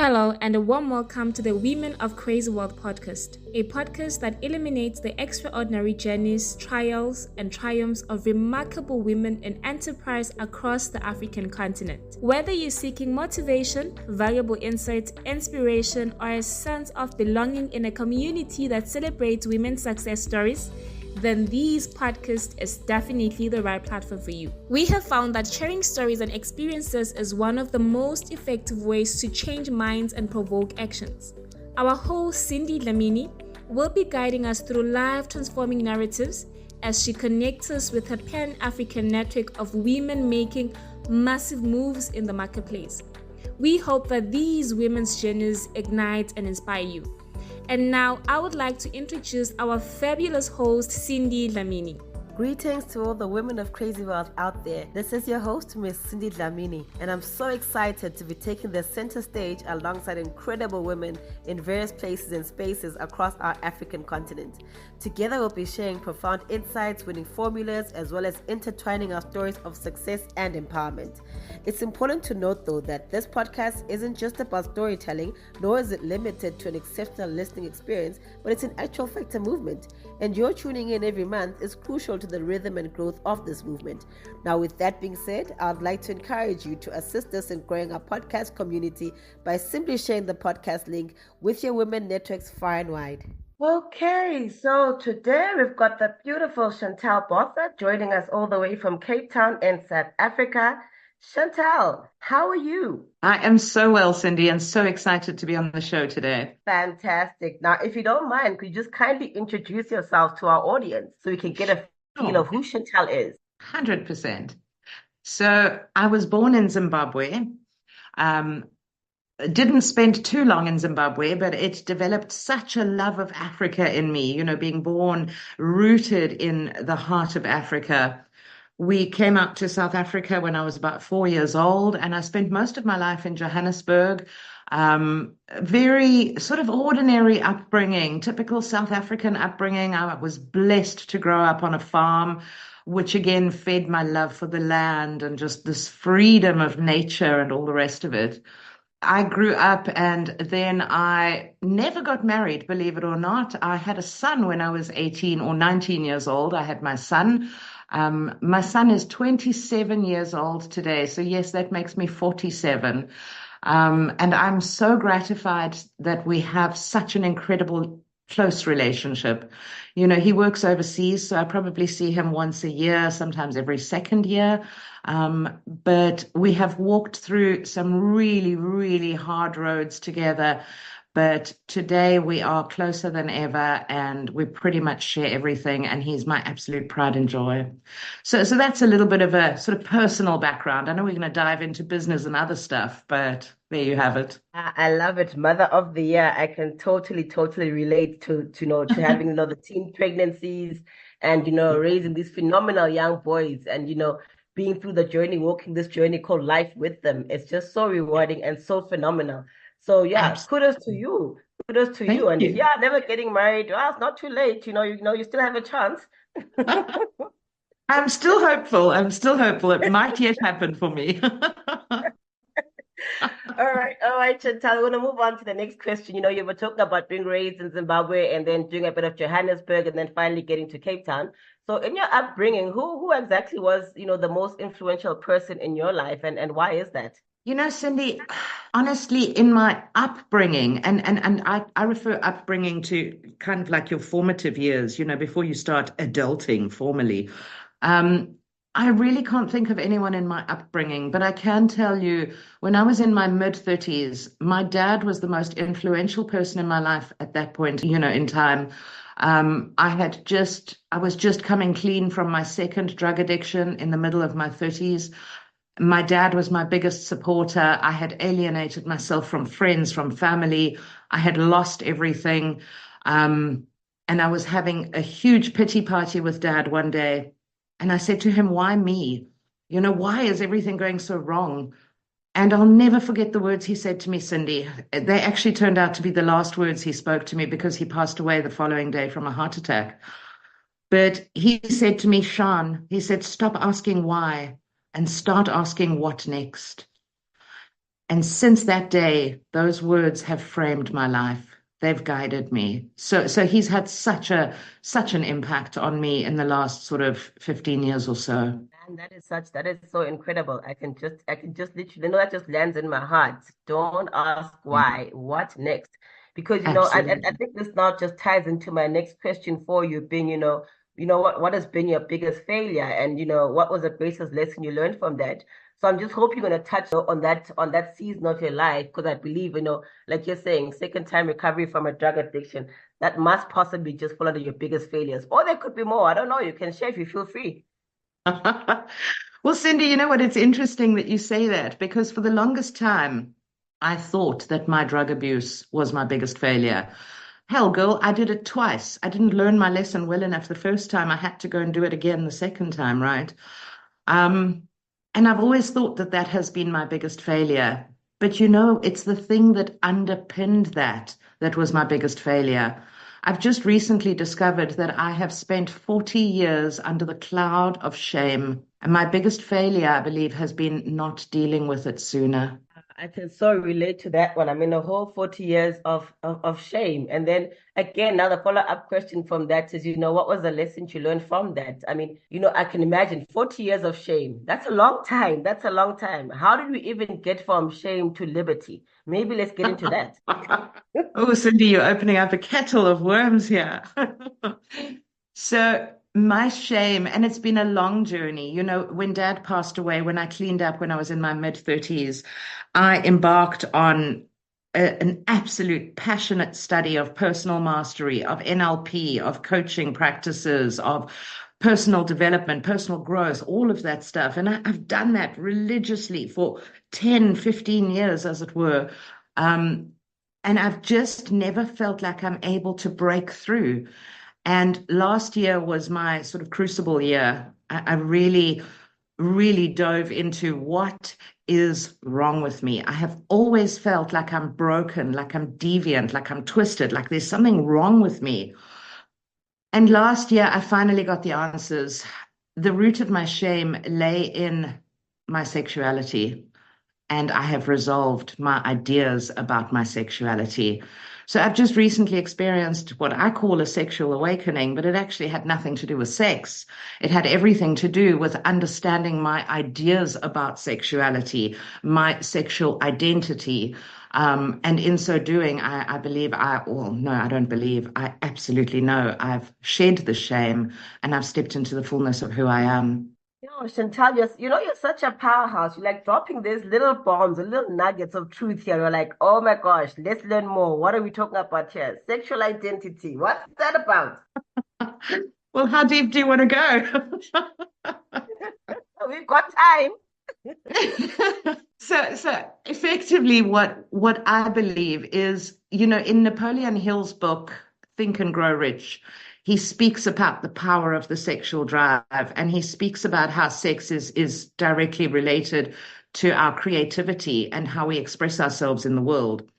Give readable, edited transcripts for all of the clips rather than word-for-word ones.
Hello, and a warm welcome to the Women of Crazy World podcast, a podcast that illuminates the extraordinary journeys, trials, and triumphs of remarkable women in enterprise across the African continent. Whether you're seeking motivation, valuable insights, inspiration, or a sense of belonging in a community that celebrates women's success stories, then these podcasts is definitely the right platform for you. We have found that sharing stories and experiences is one of the most effective ways to change minds and provoke actions. Our host, Cindy Dlamini, will be guiding us through life transforming narratives as she connects us with her Pan-African network of women making massive moves in the marketplace. We hope that these women's journeys ignite and inspire you. And now I would like to introduce our fabulous host, Cindy Dlamini. Greetings to all the women of Crazy World out there. This is your host, Miss Cindy Dlamini, and I'm so excited to be taking the center stage alongside incredible women in various places and spaces across our African continent. Together we'll be sharing profound insights, winning formulas, as well as intertwining our stories of success and empowerment. It's important to note though that this podcast isn't just about storytelling, nor is it limited to an exceptional listening experience, but it's an actual fact a movement. And your tuning in every month is crucial to the rhythm and growth of this movement. Now, with that being said, I'd like to encourage you to assist us in growing our podcast community by simply sharing the podcast link with your women networks far and wide. Okay, so today we've got the beautiful Chantelle Botha joining us all the way from Cape Town in South Africa. Chantelle, how are you? I am so well, Cindy, and so excited to be on the show today. Fantastic. Now, if you don't mind, could you just kindly introduce yourself to our audience so we can get a feel of who Chantelle is? 100%. So I was born in Zimbabwe. Didn't spend too long in Zimbabwe, but it developed such a love of Africa in me, being born rooted in the heart of Africa. We came out to South Africa when I was about 4 years old, and I spent most of my life in Johannesburg. Very sort of ordinary upbringing, typical South African upbringing. I was blessed to grow up on a farm, which again fed my love for the land and just this freedom of nature and all the rest of it. I grew up and then I never got married, believe it or not. I had a son when I was 18 or 19 years old. I had my son. My son is 27 years old today. So yes, that makes me 47. And I'm so gratified that we have such an incredible close relationship. He works overseas, so I probably see him once a year, sometimes every second year. But we have walked through some really, really hard roads together. But today we are closer than ever and we pretty much share everything, and he's my absolute pride and joy. So that's a little bit of a sort of personal background. I know we're going to dive into business and other stuff, but there you have it. I love it. Mother of the year. I can totally relate to having, the teen pregnancies and, raising these phenomenal young boys and, being through the journey, walking this journey called life with them. It's just so rewarding and so phenomenal. So yeah, Absolutely. kudos to you. Kudos to you. And yeah, never getting married. Well, it's not too late. You still have a chance. I'm still hopeful. It might yet happen for me. All right, Chantal. We're going to move on to the next question. You were talking about being raised in Zimbabwe and then doing a bit of Johannesburg and then finally getting to Cape Town. So in your upbringing, who exactly was, the most influential person in your life and why is that? Cindy, honestly, in my upbringing, and I refer upbringing to kind of like your formative years, before you start adulting formally. I really can't think of anyone in my upbringing, but I can tell you when I was in my mid-30s, my dad was the most influential person in my life at that point, in time. I was just coming clean from my second drug addiction in the middle of my 30s. My dad was my biggest supporter. I had alienated myself from friends, from family. I had lost everything. And I was having a huge pity party with Dad one day. And I said to him, why me? Why is everything going so wrong? And I'll never forget the words he said to me, Cindy. They actually turned out to be the last words he spoke to me because he passed away the following day from a heart attack. But he said to me, Shan, he said, stop asking why and start asking what next. And since that day, those words have framed my life. They've guided me. So he's had such an impact on me in the last sort of 15 years or so. And that is so incredible. I can just literally, that just lands in my heart. Don't ask Mm, why, what next? Because, I absolutely. think this now just ties into my next question for you being, what has been your biggest failure? And, what was the greatest lesson you learned from that? So I'm just hoping you're going to touch on that season of your life, because I believe, like you're saying, second time recovery from a drug addiction, that must possibly just fall under your biggest failures. Or there could be more. I don't know. You can share if you feel free. Well, Cindy, you know what? It's interesting that you say that because for the longest time, I thought that my drug abuse was my biggest failure. Hell, girl, I did it twice. I didn't learn my lesson well enough the first time. I had to go and do it again the second time, right? Um, and I've always thought that that has been my biggest failure. But it's the thing that underpinned that was my biggest failure. I've just recently discovered that I have spent 40 years under the cloud of shame. And my biggest failure, I believe, has been not dealing with it sooner. I can so relate to that one. I mean, a whole 40 years of shame. And then again, now the follow-up question from that is, what was the lesson you learned from that? I mean, I can imagine 40 years of shame. That's a long time. That's a long time. How did we even get from shame to liberty? Maybe let's get into that. Oh, Cindy, you're opening up a kettle of worms here. So, my shame, and it's been a long journey. When Dad passed away, when I cleaned up when I was in my mid 30s, I embarked on an absolute passionate study of personal mastery, of NLP, of coaching practices, of personal development, personal growth, all of that stuff. And I've done that religiously for 10, 15 years, as it were. Um, and I've just never felt like I'm able to break through. And last year was my sort of crucible year. I really, really dove into what is wrong with me. I have always felt like I'm broken, like I'm deviant, like I'm twisted, like there's something wrong with me. And last year, I finally got the answers. The root of my shame lay in my sexuality, and I have resolved my ideas about my sexuality. So I've just recently experienced what I call a sexual awakening, but it actually had nothing to do with sex. It had everything to do with understanding my ideas about sexuality, my sexual identity. And in so doing, I believe well, no, I don't believe, I absolutely know I've shed the shame and I've stepped into the fullness of who I am. Chantal, you're such a powerhouse. You're like dropping these little bombs, little nuggets of truth here. You're like, oh my gosh, let's learn more. What are we talking about here? Sexual identity. What's that about? Well, how deep do you want to go? We've got time. So effectively, what I believe is, in Napoleon Hill's book, Think and Grow Rich, he speaks about the power of the sexual drive, and he speaks about how sex is directly related to our creativity and how we express ourselves in the world.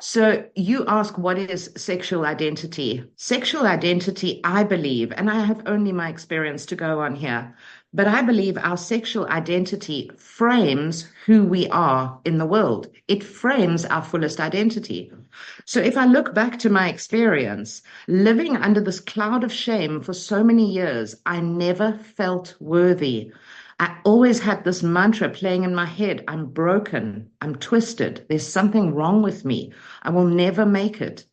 So you ask, what is sexual identity? Sexual identity, I believe, and I have only my experience to go on here, but I believe our sexual identity frames who we are in the world. It frames our fullest identity. So if I look back to my experience, living under this cloud of shame for so many years, I never felt worthy. I always had this mantra playing in my head: I'm broken, I'm twisted, there's something wrong with me, I will never make it.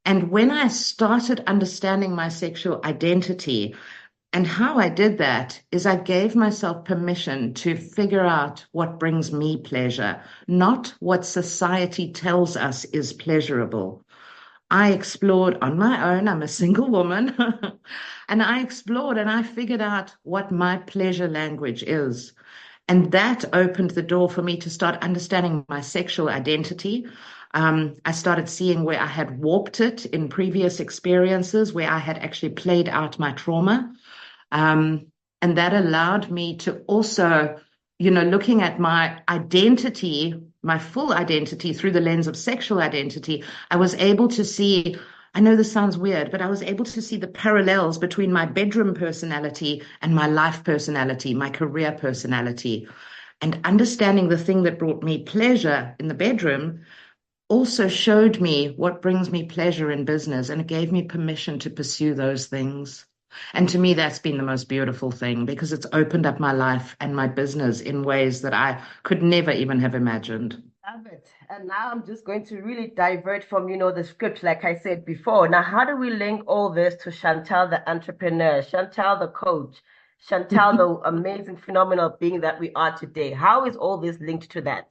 And when I started understanding my sexual identity, and how I did that is I gave myself permission to figure out what brings me pleasure, not what society tells us is pleasurable. I explored on my own. I'm a single woman. And I explored and I figured out what my pleasure language is. And that opened the door for me to start understanding my sexual identity. I started seeing where I had warped it in previous experiences, where I had actually played out my trauma. Um, and that allowed me to also, looking at my identity, my full identity through the lens of sexual identity, I was able to see, I know this sounds weird, but I was able to see the parallels between my bedroom personality and my life personality, my career personality. And understanding the thing that brought me pleasure in the bedroom also showed me what brings me pleasure in business, and it gave me permission to pursue those things. And to me, that's been the most beautiful thing because it's opened up my life and my business in ways that I could never even have imagined. Love it. And now I'm just going to really divert from, the script, like I said before. Now, how do we link all this to Chantelle, the entrepreneur, Chantelle, the coach, Chantelle, the amazing, phenomenal being that we are today? How is all this linked to that?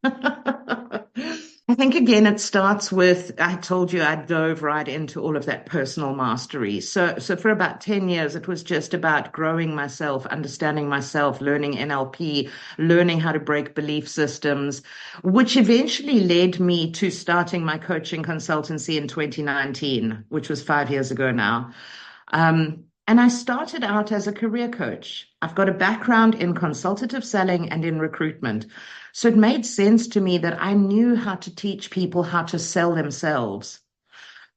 I think again, it starts with, I told you I dove right into all of that personal mastery. So for about 10 years, it was just about growing myself, understanding myself, learning NLP, learning how to break belief systems, which eventually led me to starting my coaching consultancy in 2019, which was 5 years ago now. And I started out as a career coach. I've got a background in consultative selling and in recruitment. So it made sense to me that I knew how to teach people how to sell themselves.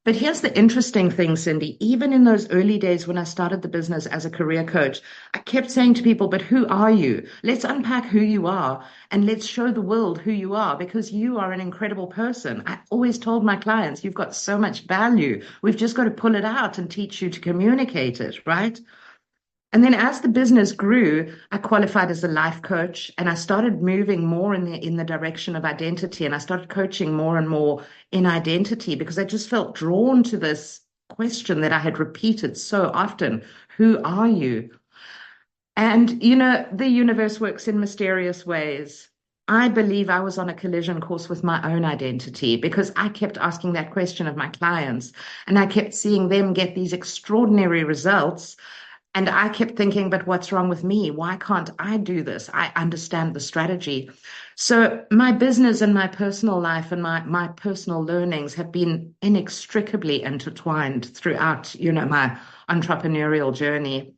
But here's the interesting thing, Cindy. Even in those early days when I started the business as a career coach, I kept saying to people, but who are you? Let's unpack who you are and let's show the world who you are because you are an incredible person. I always told my clients, you've got so much value. We've just got to pull it out and teach you to communicate it, right? And then as the business grew, I qualified as a life coach and I started moving more in the direction of identity. And I started coaching more and more in identity because I just felt drawn to this question that I had repeated so often. Who are you? And, the universe works in mysterious ways. I believe I was on a collision course with my own identity because I kept asking that question of my clients and I kept seeing them get these extraordinary results. And I kept thinking, but what's wrong with me? Why can't I do this? I understand the strategy. So my business and my personal life and my personal learnings have been inextricably intertwined throughout, my entrepreneurial journey.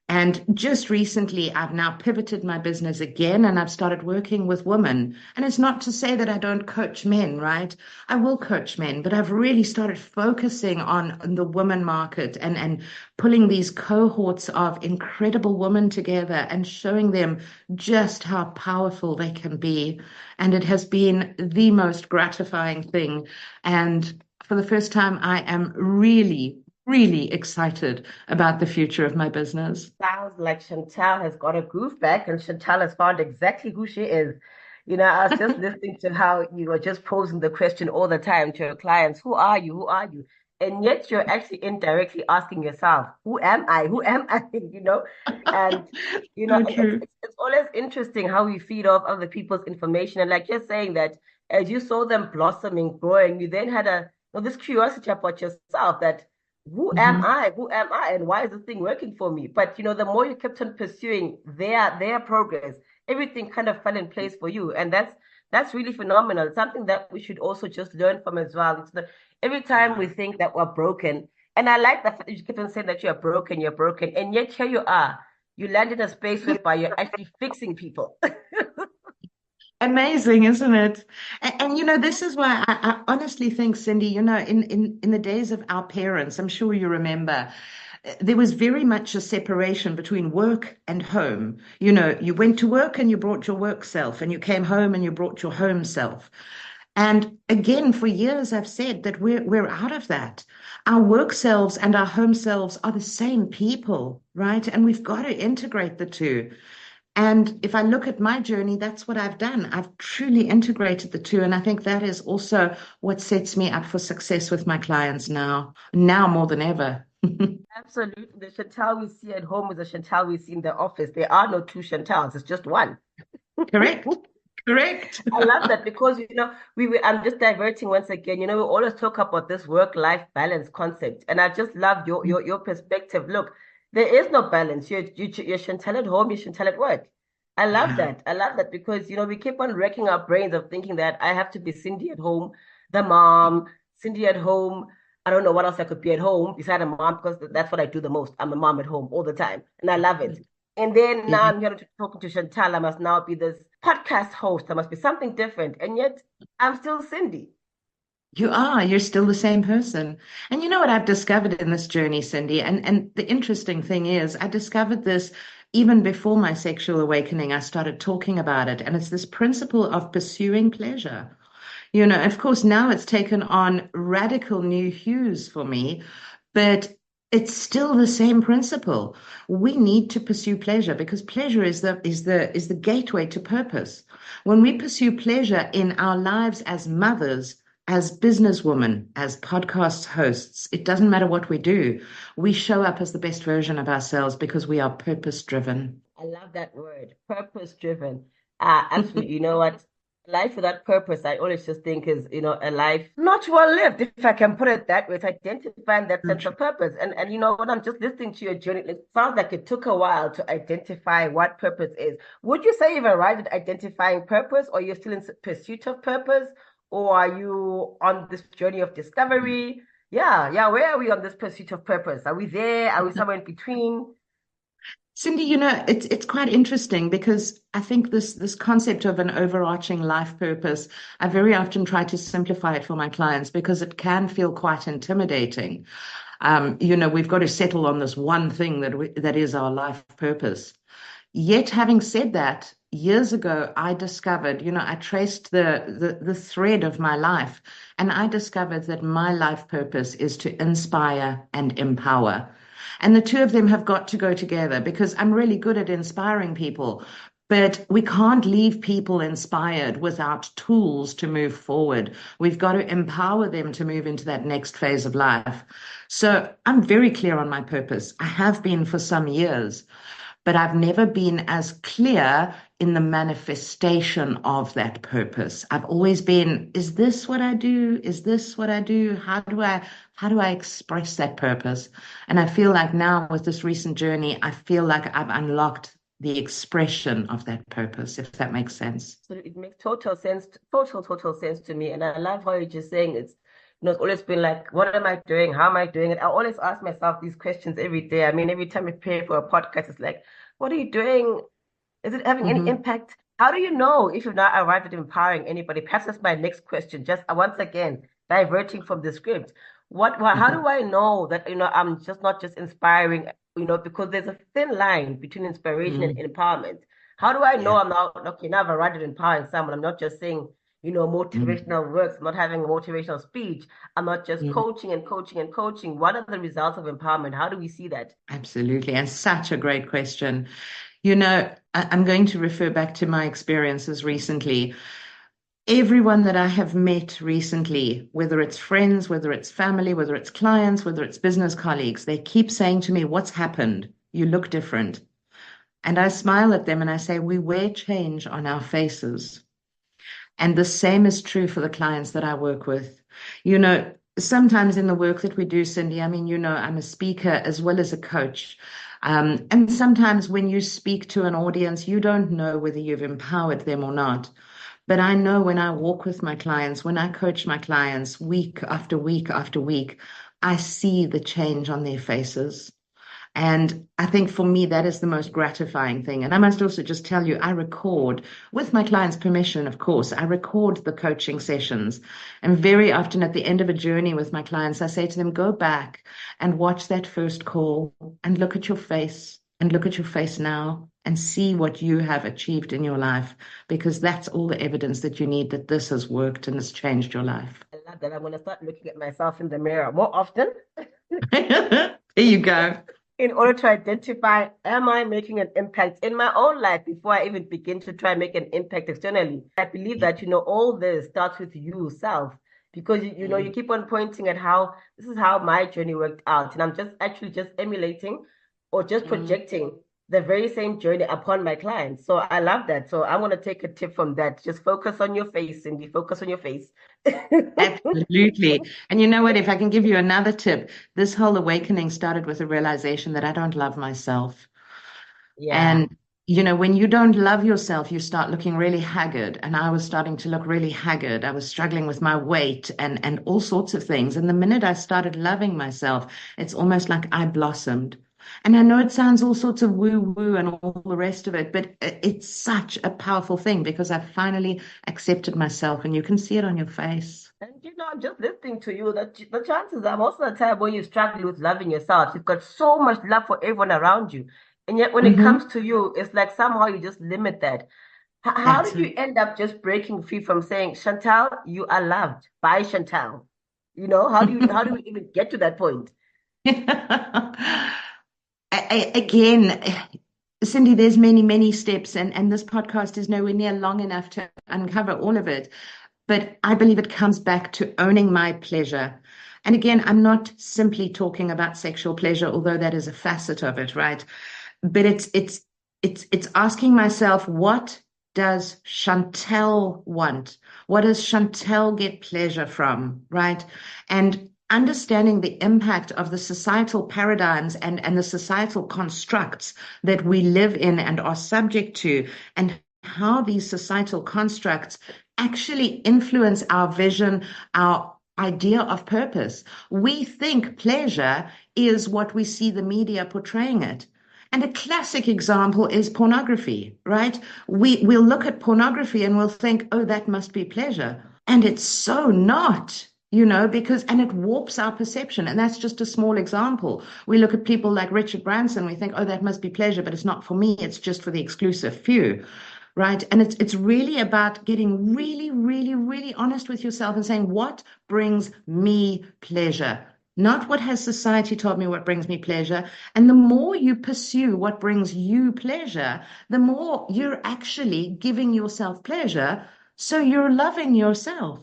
And just recently, I've now pivoted my business again and I've started working with women. And it's not to say that I don't coach men, right? I will coach men, but I've really started focusing on the women market and pulling these cohorts of incredible women together and showing them just how powerful they can be. And it has been the most gratifying thing. And for the first time, I am really excited about the future of my business. Sounds like Chantelle has got a groove back and Chantelle has found exactly who she is. I was just listening to how you were just posing the question all the time to your clients, who are you? Who are you? And yet you're actually indirectly asking yourself, who am I? Who am I? And So true. it's always interesting how we feed off other people's information. And like you're saying that as you saw them blossoming, growing, you then had this curiosity about yourself that who am Mhm. I? Who am I? And why is this thing working for me? But the more you kept on pursuing their progress, everything kind of fell in place for you. And that's really phenomenal. It's something that we should also just learn from as well. Every time we Yeah. think that we're broken, and I like the fact that you keep on saying that you're broken, and yet here you are. You land in a space whereby you're actually fixing people. Amazing, isn't it? And this is why I honestly think, Cindy, in the days of our parents, I'm sure you remember, there was very much a separation between work and home. You went to work and you brought your work self, and you came home and you brought your home self. And again, for years, I've said that we're out of that. Our work selves and our home selves are the same people, right? And we've got to integrate the two. And if I look at my journey, that's what I've done. I've truly integrated the two. And I think that is also what sets me up for success with my clients now more than ever. Absolutely. The Chantal we see at home is the Chantal we see in the office. There are no two Chantals, it's just one. Correct. Correct. I love that because I'm just diverting once again. We always talk about this work-life balance concept, and I just love your perspective. Look, there is no balance. You shouldn't tell at home, you shouldn't tell at work. I love Yeah. that. I love that because we keep on wrecking our brains of thinking that I have to be Cindy at home, the mom, Cindy at home. I don't know what else I could be at home beside a mom because that's what I do the most. I'm a mom at home all the time, and I love it. And then now Yeah. I'm here to talking to Chantal. I must now be this podcast host. I must be something different. And yet I'm still Cindy. You are. You're still the same person. And you know what I've discovered in this journey, Cindy? And the interesting thing is, I discovered this even before my sexual awakening, I started talking about it. And it's this principle of pursuing pleasure. Of course, now it's taken on radical new hues for me, but it's still the same principle. We need to pursue pleasure because pleasure is the gateway to purpose. When we pursue pleasure in our lives as mothers, as businesswomen, as podcast hosts, it doesn't matter what we do. We show up as the best version of ourselves because we are purpose driven. I love that word, purpose driven. Absolutely. You know what? Life without purpose, I always just think is, a life not well lived, if I can put it that way. It's identifying that sense of purpose. And you know what? I'm just listening to your journey. It sounds like it took a while to identify what purpose is. Would you say you've arrived at identifying purpose, or you're still in pursuit of purpose, or are you on this journey of discovery? Yeah, yeah. Where are we on this pursuit of purpose? Are we there? Are we somewhere in between? Cindy, it's quite interesting because I think this concept of an overarching life purpose, I very often try to simplify it for my clients because it can feel quite intimidating. We've got to settle on this one thing that is our life purpose. Yet, having said that, years ago, I discovered, I traced the thread of my life, and I discovered that my life purpose is to inspire and empower. And the two of them have got to go together because I'm really good at inspiring people, but we can't leave people inspired without tools to move forward. We've got to empower them to move into that next phase of life. So I'm very clear on my purpose. I have been for some years, but I've never been as clear in the manifestation of that purpose. I've always been, is this what I do? Is this what I do? How do I express that purpose? And I feel like now with this recent journey, I feel like I've unlocked the expression of that purpose, if that makes sense. So it makes total sense, total sense to me. And I love how you're just saying it's always been like, what am I doing? How am I doing it? I always ask myself these questions every day. I mean, every time I prepare for a podcast, it's like, what are you doing? Is it having any Mm-hmm. impact? How do you know if you've not arrived at empowering anybody? Perhaps that's my next question. Just once again, diverting from the script. How do I know that, I'm just not just inspiring, because there's a thin line between inspiration and Mm, empowerment. How do I know yeah. I'm not, okay, now I've arrived at empowering someone? I'm not just saying, Mm, motivational words. I'm not having a motivational speech. I'm not just mm. coaching and coaching and coaching. What are the results of empowerment? How do we see that? Absolutely. And such a great question. I'm going to refer back to my experiences recently. Everyone that I have met recently, whether it's friends, whether it's family, whether it's clients, whether it's business colleagues, they keep saying to me, what's happened? You look different. And I smile at them and I say, we wear change on our faces. And the same is true for the clients that I work with. Sometimes in the work that we do, Cindy, I mean, I'm a speaker as well as a coach. And sometimes when you speak to an audience, you don't know whether you've empowered them or not. But I know when I walk with my clients, when I coach my clients week after week after week, I see the change on their faces. And I think for me, that is the most gratifying thing. And I must also just tell you, I record, with my client's permission, of course, I record the coaching sessions. And very often at the end of a journey with my clients, I say to them, go back and watch that first call and look at your face and look at your face now and see what you have achieved in your life, because that's all the evidence that you need that this has worked and has changed your life. I love that. I'm going to start looking at myself in the mirror more often. There you go. In order to identify, am I making an impact in my own life before I even begin to try and make an impact externally? I believe that, all this starts with you self, because you keep on pointing at how this is how my journey worked out. And I'm just actually just emulating or just Mm. projecting the very same journey upon my clients. So I love that. So I'm going to take a tip from that. Just focus on your face, and focus on your face. Absolutely. And you know what? If I can give you another tip, this whole awakening started with a realization that I don't love myself. Yeah. And, when you don't love yourself, you start looking really haggard. And I was starting to look really haggard. I was struggling with my weight and all sorts of things. And the minute I started loving myself, it's almost like I blossomed. And I know it sounds all sorts of woo woo and all the rest of it, but it's such a powerful thing because I finally accepted myself, and you can see it on your face. And I'm just listening to you. That the chances are most of the time when you struggle with loving yourself, you've got so much love for everyone around you, And yet when it Mm-hmm. comes to you, it's like somehow you just limit that. How That's did you end up just breaking free from saying, Chantal, you are loved by Chantal? How do we even get to that point? it. Again, Cindy, there's many, many steps, and this podcast is nowhere near long enough to uncover all of it. But I believe it comes back to owning my pleasure. And again, I'm not simply talking about sexual pleasure, although that is a facet of it, right? But it's asking myself, what does Chantelle want? What does Chantelle get pleasure from, right? And understanding the impact of the societal paradigms and the societal constructs that we live in and are subject to, and how these societal constructs actually influence our vision, our idea of purpose. We think pleasure is what we see the media portraying it. And a classic example is pornography, right? We'll look at pornography and we'll think, oh, that must be pleasure. And it's so not, and it warps our perception. And that's just a small example. We look at people like Richard Branson, we think, oh, that must be pleasure, but it's not for me, it's just for the exclusive few. Right. And it's really about getting really, really, really honest with yourself and saying, what brings me pleasure? Not what has society told me what brings me pleasure. And the more you pursue what brings you pleasure, the more you're actually giving yourself pleasure. So you're loving yourself.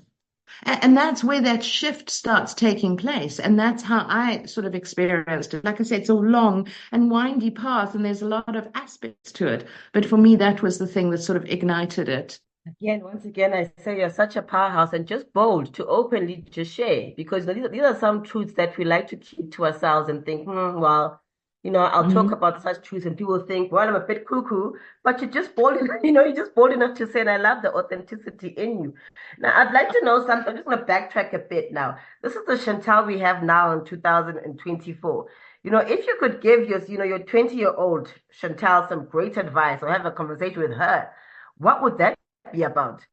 And that's where that shift starts taking place. And that's how I sort of experienced it. Like I said, it's a long and windy path, and there's a lot of aspects to it. But for me, that was the thing that sort of ignited it. Again, once again, I say you're such a powerhouse and just bold to openly just share because these are some truths that we like to keep to ourselves and think, well, I'll talk Mhm. about such truths and people think, well, I'm a bit cuckoo, but you're just bold enough, you're just bold enough to say, and I love the authenticity in you. Now, I'd like to know something. I'm just going to backtrack a bit now. This is the Chantal we have now in 2024. If you could give your 20-year-old Chantal some great advice or have a conversation with her, what would that be about?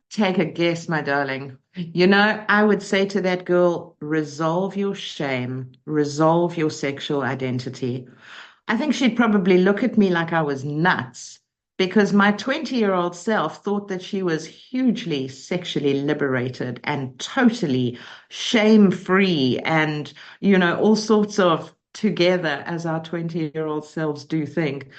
Take a guess, my darling. I would say to that girl, resolve your shame, resolve your sexual identity. I think she'd probably look at me like I was nuts because my 20-year-old self thought that she was hugely sexually liberated and totally shame-free and, all sorts of together as our 20-year-old selves do think.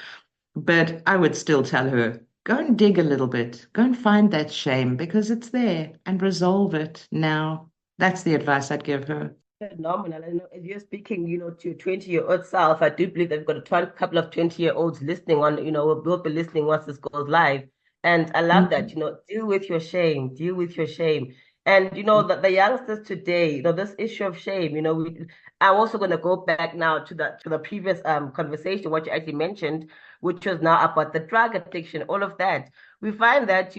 But I would still tell her, go and dig a little bit, go and find that shame because it's there and resolve it now. That's the advice I'd give her. Phenomenal. And if you're speaking, to your 20-year-old self, I do believe they've got a couple of 20-year-olds listening on, we'll be listening once this goes live. And I love that, Mhm. deal with your shame, deal with your shame. And, the youngsters today, this issue of shame, I'm also going to go back now to the previous conversation, what you actually mentioned, which was now about the drug addiction, all of that. We find that,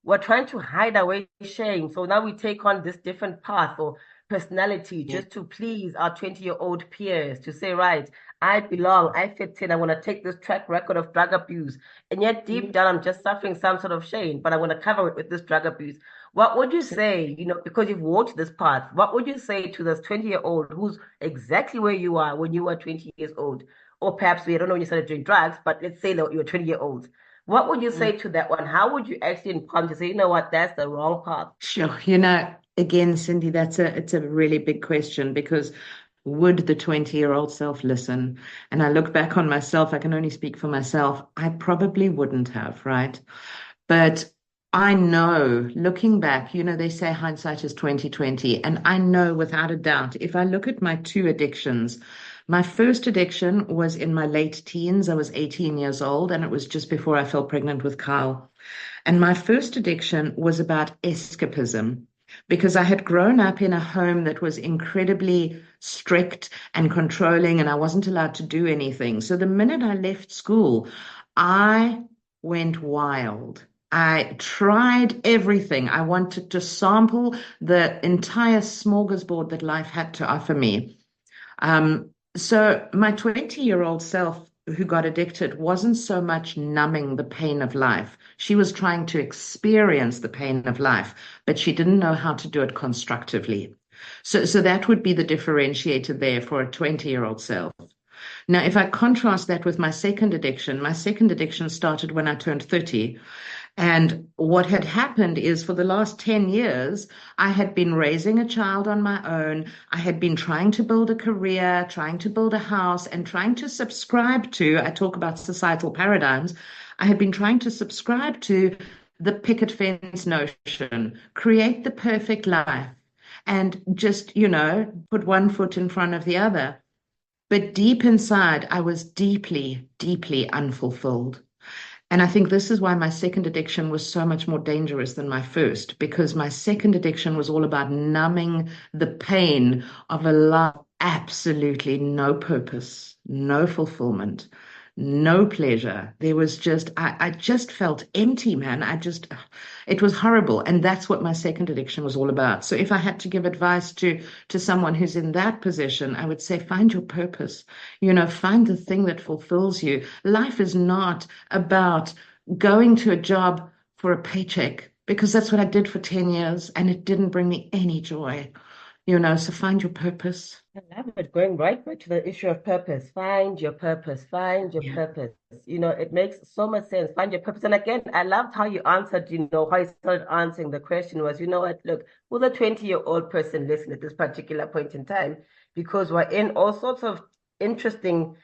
we're trying to hide away shame. So now we take on this different path or personality Yeah. just to please our 20-year-old peers to say, right, I belong, I fit in, I want to take this track record of drug abuse. And yet deep down, I'm just suffering some sort of shame, but I want to cover it with this drug abuse. What would you say, because you've walked this path, what would you say to this 20-year-old who's exactly where you are when you were 20 years old? Or perhaps we don't know when you started doing drugs, but let's say that you're 20 year old. What would you say to that one? How would you actually inform to say, you know what, that's the wrong path? Sure. Again, Cindy, it's a really big question because would the 20-year-old self listen? And I look back on myself, I can only speak for myself. I probably wouldn't have, right? But I know, looking back, they say hindsight is 2020, and I know without a doubt, if I look at my two addictions, my first addiction was in my late teens. I was 18 years old, and it was just before I fell pregnant with Kyle. And my first addiction was about escapism because I had grown up in a home that was incredibly strict and controlling, and I wasn't allowed to do anything. So the minute I left school, I went wild. I tried everything. I wanted to sample the entire smorgasbord that life had to offer me. So my 20-year-old self who got addicted wasn't so much numbing the pain of life. She was trying to experience the pain of life, but she didn't know how to do it constructively. So that would be the differentiator there for a 20-year-old self. Now, if I contrast that with my second addiction started when I turned 30. And what had happened is for the last 10 years, I had been raising a child on my own. I had been trying to build a career, trying to build a house, and trying to subscribe to, I talk about societal paradigms. I had been trying to subscribe to the picket fence notion, create the perfect life, and just, put one foot in front of the other. But deep inside, I was deeply, deeply unfulfilled. And I think this is why my second addiction was so much more dangerous than my first, because my second addiction was all about numbing the pain of a life, absolutely no purpose, no fulfillment, no pleasure. There was just, I just felt empty, man. It was horrible. And that's what my second addiction was all about. So if I had to give advice to someone who's in that position, I would say, find your purpose, find the thing that fulfills you. Life is not about going to a job for a paycheck, because that's what I did for 10 years and it didn't bring me any joy, so find your purpose. I love it. Going right back to the issue of purpose. Find your purpose. Find your Yeah. purpose. It makes so much sense. Find your purpose. And again, I loved how you answered, how you started answering the question was, you know what, look, will a 20-year-old person listen at this particular point in time? Because we're in all sorts of interesting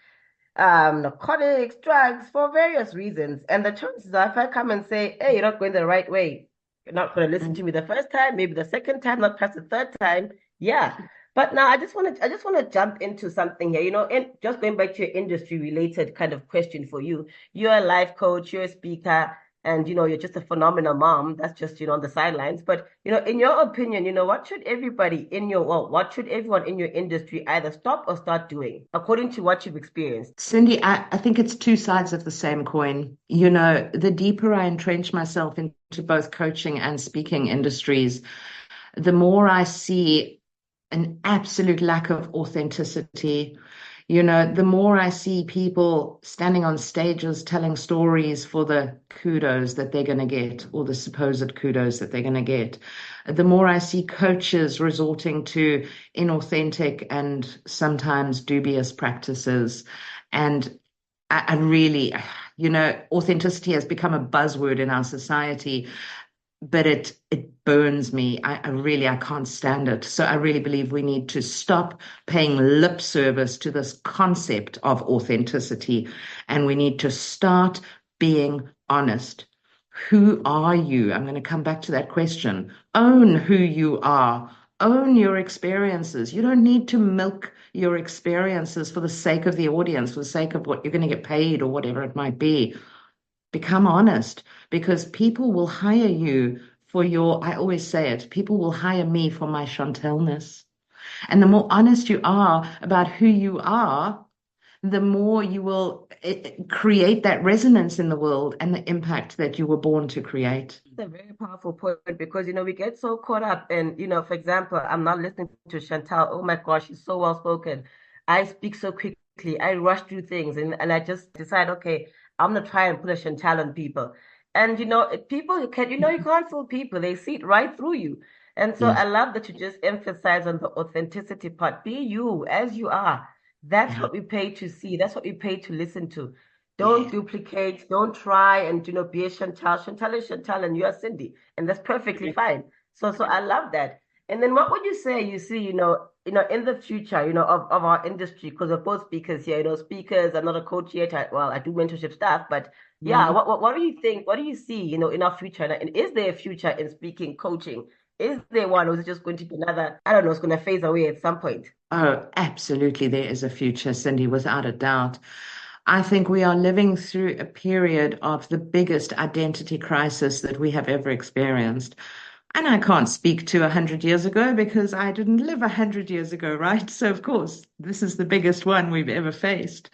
narcotics, drugs for various reasons. And the chances are, if I come and say, hey, you're not going the right way, you're not going to listen to me the first time, maybe the second time, not past the third time. Yeah. But now I just want to jump into something here, and just going back to your industry related kind of question for you. You're a life coach, you're a speaker, and you're just a phenomenal mom. That's just, on the sidelines. But, in your opinion, what should what should everyone in your industry either stop or start doing according to what you've experienced? Cindy, I think it's two sides of the same coin. The deeper I entrench myself into both coaching and speaking industries, the more I see an absolute lack of authenticity. The more I see people standing on stages telling stories for the kudos that they're going to get, or the supposed kudos that they're going to get, the more I see coaches resorting to inauthentic and sometimes dubious practices. And I really, authenticity has become a buzzword in our society, but it burns me. I can't stand it. So I really believe we need to stop paying lip service to this concept of authenticity, and we need to start being honest. Who are you? I'm going to come back to that question. Own who you are. Own your experiences. You don't need to milk your experiences for the sake of the audience, for the sake of what you're going to get paid or whatever it might be. Become honest, because people will hire you for I always say it, people will hire me for my Chantelness. And the more honest you are about who you are, the more you will create that resonance in the world and the impact that you were born to create. It's a very powerful point because we get so caught up and for example, I'm not listening to Chantal. Oh my gosh, she's so well spoken. I speak so quickly, I rush through things and I just decide, okay, I'm gonna try and put a Chantal on people. And people you can't fool people, they see it right through you. And so I Yes. love that you just emphasize on the authenticity part. Be you as you are. That's Yeah. what we pay to see, that's what we pay to listen to. Don't Yeah. duplicate, don't try and be a Chantal. Chantal is Chantal and you are Cindy. And that's perfectly fine. So I love that. And then what would you say you see, in the future, of our industry, because we're both speakers here, speakers, I'm not a coach yet. I do mentorship stuff, but yeah, Mhm. what do you think? What do you see, in our future? And is there a future in speaking coaching? Is there one, or is it just going to be another, I don't know, it's going to phase away at some point? Oh, absolutely. There is a future, Cindy, without a doubt. I think we are living through a period of the biggest identity crisis that we have ever experienced. And I can't speak to 100 years ago because I didn't live 100 years ago, right? So, of course, this is the biggest one we've ever faced.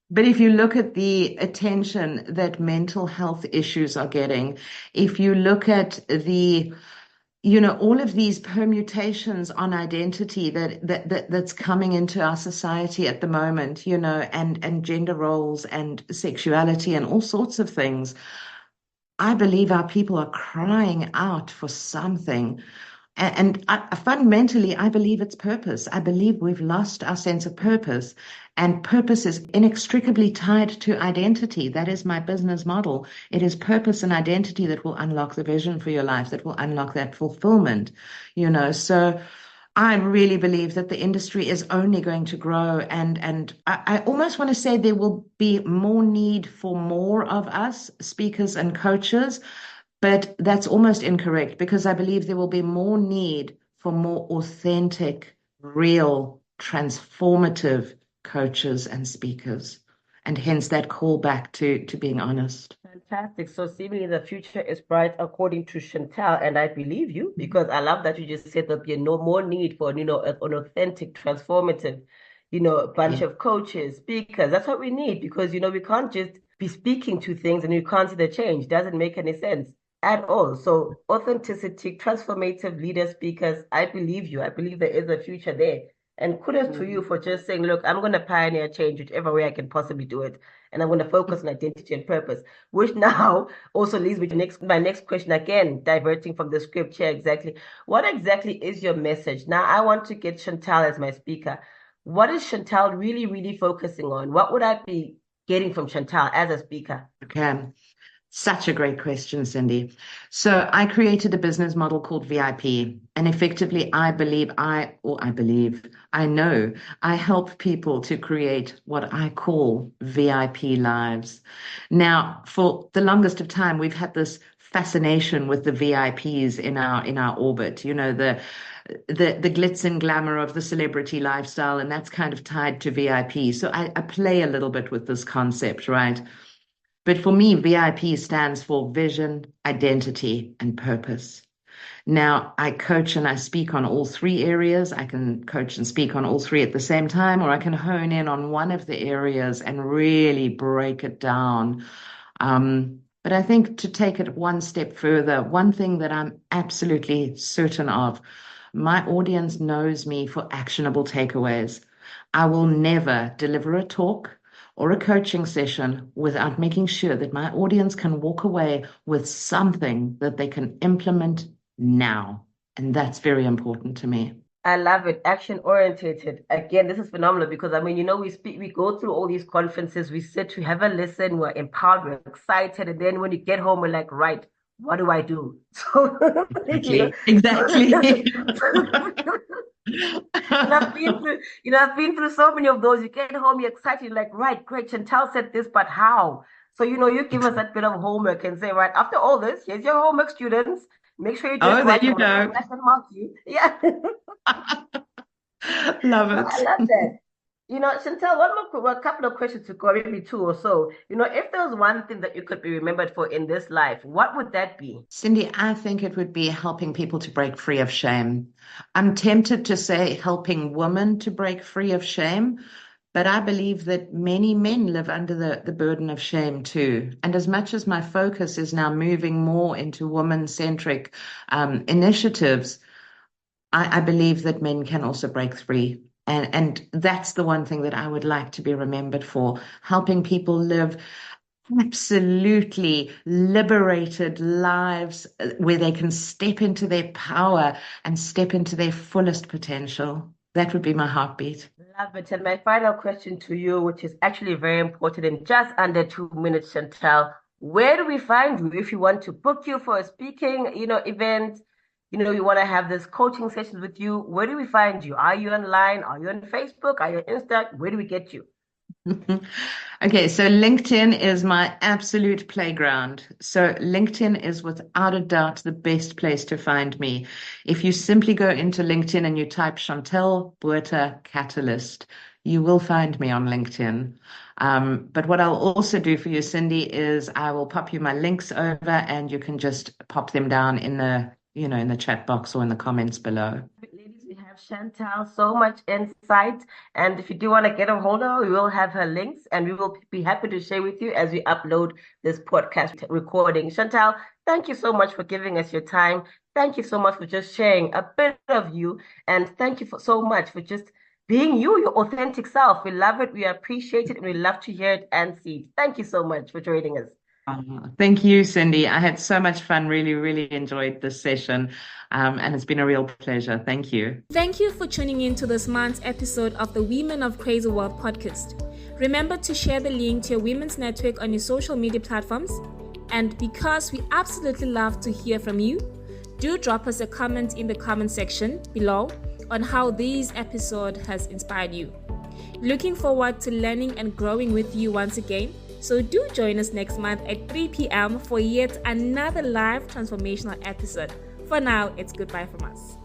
But if you look at the attention that mental health issues are getting, if you look at all of these permutations on identity that's coming into our society at the moment, and gender roles and sexuality and all sorts of things, I believe our people are crying out for something. Fundamentally, I believe it's purpose. I believe we've lost our sense of purpose, and purpose is inextricably tied to identity. That is my business model. It is purpose and identity that will unlock the vision for your life, that will unlock that fulfillment, So I really believe that the industry is only going to grow, and I almost want to say there will be more need for more of us, speakers and coaches. But that's almost incorrect because I believe there will be more need for more authentic, real, transformative coaches and speakers. And hence that call back to being honest. Fantastic. So seemingly the future is bright according to Chantelle, and I believe you because I love that you just said there'll be no more need for, an authentic, transformative, bunch Yeah. of coaches, speakers. That's what we need because, we can't just be speaking to things and you can't see the change. Doesn't make any sense at all. So authenticity, transformative leader speakers, I believe you. I believe there is a future there. And kudos to you for just saying, look, I'm going to pioneer change whichever way I can possibly do it. And I'm going to focus on identity and purpose, which now also leads me to my next question, again, diverting from the script here exactly. What exactly is your message? Now, I want to get Chantelle as my speaker. What is Chantelle really, really focusing on? What would I be getting from Chantelle as a speaker? Okay. Such a great question, Cindy. So I created a business model called VIP, and effectively, I know I help people to create what I call VIP lives. Now, for the longest of time, we've had this fascination with the VIPs in our orbit. The glitz and glamour of the celebrity lifestyle, and that's kind of tied to VIP. So I play a little bit with this concept, right? But for me, VIP stands for vision, identity, and purpose. Now, I coach and I speak on all three areas. I can coach and speak on all three at the same time, or I can hone in on one of the areas and really break it down. But I think to take it one step further, one thing that I'm absolutely certain of, my audience knows me for actionable takeaways. I will never deliver a talk or a coaching session without making sure that my audience can walk away with something that they can implement now. And that's very important to me. I love it. Action orientated. Again, this is phenomenal because we go through all these conferences, we sit, we have a listen, we're empowered, we're excited, and then when you get home, we're like, right, what do I do? So, Exactly. and I've been through so many of those. You get home, you're excited, you're like, right, great, Chantal said this, but how? So, you give us that bit of homework and say, right, after all this, here's your homework, students. Make sure you do it Oh, there right. you I'm gonna go. come back and mark you. Yeah. Love So I it. love that. Chantel, a couple of questions to go, maybe two or so. If there was one thing that you could be remembered for in this life, what would that be? Cindy, I think it would be helping people to break free of shame. I'm tempted to say helping women to break free of shame, but I believe that many men live under the burden of shame too. And as much as my focus is now moving more into woman-centric initiatives, I believe that men can also break free. And that's the one thing that I would like to be remembered for, helping people live absolutely liberated lives where they can step into their power and step into their fullest potential. That would be my heartbeat. Love it. And my final question to you, which is actually very important in just under 2 minutes, Chantel, where do we find you if you want to book you for a speaking, event? You want to have this coaching sessions with you. Where do we find you? Are you online? Are you on Facebook? Are you on Insta? Where do we get you? Okay, so LinkedIn is my absolute playground. So LinkedIn is without a doubt the best place to find me. If you simply go into LinkedIn and you type Chantelle Botha Catalyst, you will find me on LinkedIn. But what I'll also do for you, Cindy, is I will pop you my links over and you can just pop them down in the chat box or in the comments below. Ladies, we have Chantal, so much insight. And if you do want to get a hold of her, we will have her links and we will be happy to share with you as we upload this podcast recording. Chantal, thank you so much for giving us your time. Thank you so much for just sharing a bit of you. And thank you so much for just being you, your authentic self. We love it. We appreciate it. And we love to hear it and see it. Thank you so much for joining us. Thank you, Cindy. I had so much fun. Really, really enjoyed this session. And it's been a real pleasure. Thank you. Thank you for tuning in to this month's episode of the Women of Crazy World podcast. Remember to share the link to your women's network on your social media platforms. And because we absolutely love to hear from you, do drop us a comment in the comment section below on how this episode has inspired you. Looking forward to learning and growing with you once again. So do join us next month at 3 p.m. for yet another live transformational episode. For now, it's goodbye from us.